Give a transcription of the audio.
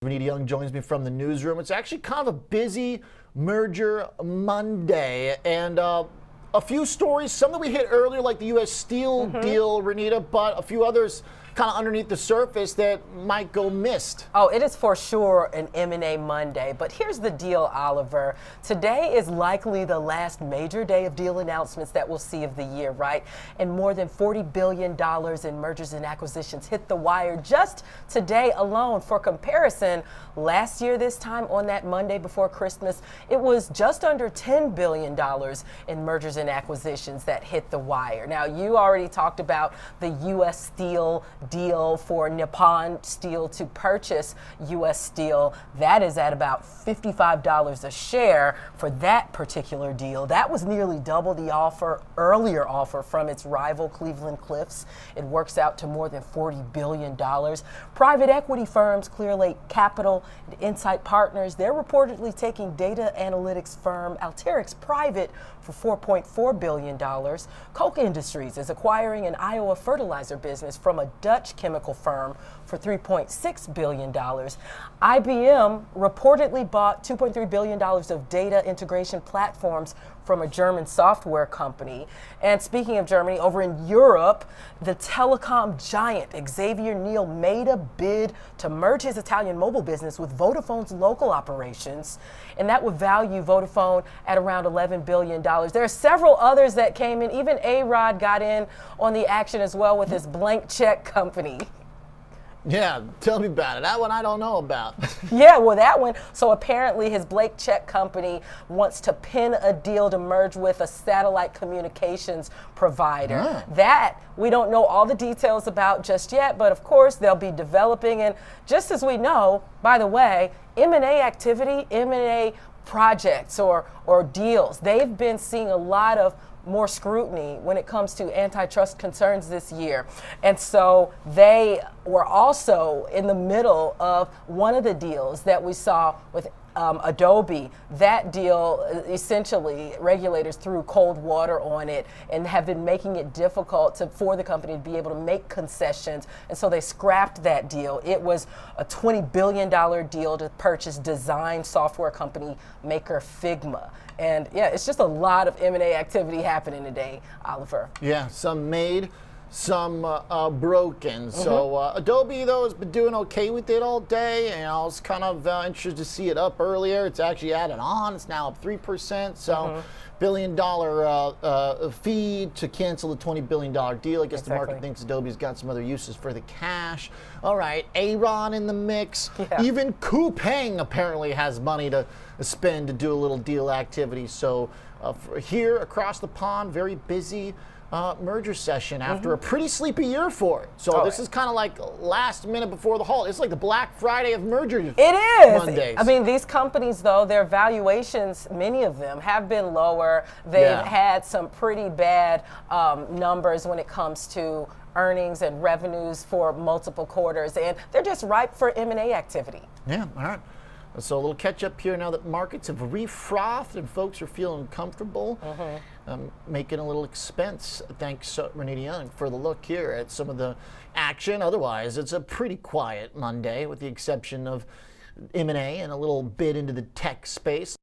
Renita Young joins me from the newsroom. It's actually kind of a busy merger Monday, and a few stories, some that we hit earlier, like the U.S. Steel deal, Renita, but a few others kind of underneath the surface that might go missed. Oh, it is for sure an M&A Monday, but here's the deal, Oliver. Today is likely the last major day of deal announcements that we'll see of the year, right? And more than $40 billion in mergers and acquisitions hit the wire just today alone. For comparison, last year this time on that Monday before Christmas, it was just under $10 billion in mergers and acquisitions that hit the wire. Now, you already talked about the U.S. Steel deal for Nippon Steel to purchase U.S. Steel. That is at about $55 a share for that particular deal. That was nearly double the earlier offer from its rival Cleveland Cliffs. It works out to more than $40 billion. Private equity firms, Clearlake Capital and Insight Partners, they're reportedly taking data analytics firm Alteryx private for $4.4 billion. Koch Industries is acquiring an Iowa fertilizer business from a Dutch chemical firm for $3.6 billion. IBM reportedly bought $2.3 billion of data integration platforms from a German software company. And speaking of Germany, over in Europe, the telecom giant Xavier Niel made a bid to merge his Italian mobile business with Vodafone's local operations, and that would value Vodafone at around $11 billion. There are several others that came in. Even A-Rod got in on the action as well with his blank check company. Yeah, tell me about it. That one I don't know about. Yeah, well, that one. So apparently his Blake Check company wants to pin a deal to merge with a satellite communications provider. That we don't know all the details about just yet, but of course they'll be developing. And just as we know, by the way, M&A activity, M&A projects or deals, they've been seeing a lot of more scrutiny when it comes to antitrust concerns this year. And so they were also in the middle of one of the deals that we saw with Adobe. That deal, essentially, regulators threw cold water on it and have been making it difficult for the company to be able to make concessions. And so they scrapped that deal. It was a $20 billion deal to purchase design software company maker Figma. And yeah, it's just a lot of M&A activity happening today, Oliver. Yeah, some made, some broken. So Adobe, though, has been doing okay with it all day. And I was kind of interested to see it up earlier. It's actually added on. It's now up 3%. So billion-dollar fee to cancel the $20 billion deal. I guess the market thinks Adobe's got some other uses for the cash. All right, Aaron in the mix. Yeah. Even Coupang apparently has money to spend to do a little deal activity. So here across the pond, very busy merger session after a pretty sleepy year for it. So this is kind of like last minute before the holiday. It's like the Black Friday of mergers. It is. Mondays. I mean, these companies, though, their valuations, many of them have been lower. They've had some pretty bad numbers when it comes to earnings and revenues for multiple quarters, and they're just ripe for M&A activity. Yeah, all right. So a little catch up here now that markets have refrothed and folks are feeling comfortable, making a little expense. Thanks, Renita Young, for the look here at some of the action. Otherwise, it's a pretty quiet Monday with the exception of M&A and a little bit into the tech space.